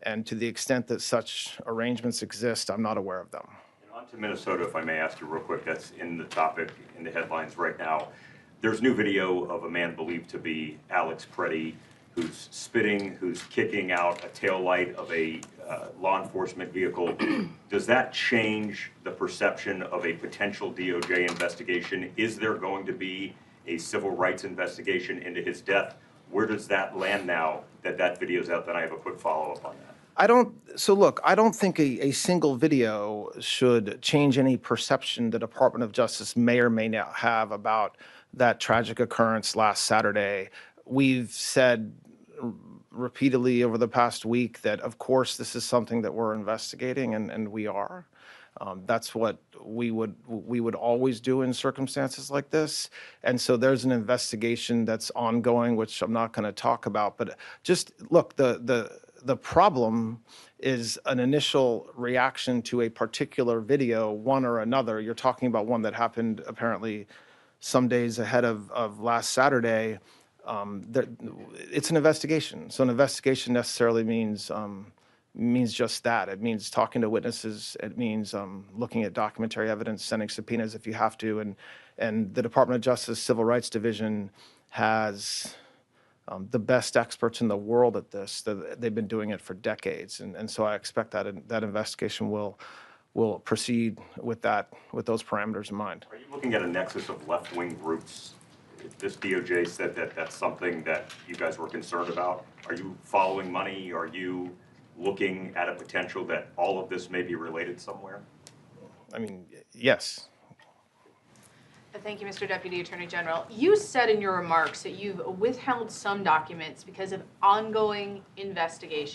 And to the extent that such arrangements exist, I'm not aware of them. And on to Minnesota, if I may ask you real quick, that's in the topic, in the headlines right now. There's new video of a man believed to be Alex Pretti, who's spitting, who's kicking out a taillight of a law enforcement vehicle. Does that change the perception of a potential DOJ investigation? Is there going to be a civil rights investigation into his death? Where does that land now that that video's out? Then I have a quick follow-up on that. So look, I don't think a single video should change any perception the Department of Justice may or may not have about that tragic occurrence last Saturday. We've said repeatedly over the past week that, of course, this is something that we're investigating, and we are. That's what we would always do in circumstances like this. And so there's an investigation that's ongoing, which I'm not going to talk about. But just look, the problem is an initial reaction to a particular video, one or another. You're talking about one that happened apparently some days ahead of last Saturday. It's an investigation. So an investigation necessarily means just that. It means talking to witnesses. It means looking at documentary evidence, sending subpoenas if you have to. And the Department of Justice Civil Rights Division has the best experts in the world at this. They've been doing it for decades. And so I expect that investigation will proceed with those parameters in mind. Are you looking at a nexus of left-wing groups? This DOJ said that that's something that you guys were concerned about. Are you following money? Are you looking at a potential that all of this may be related somewhere? I mean, yes. Thank you, Mr. Deputy Attorney General. You said in your remarks that you've withheld some documents because of ongoing investigation.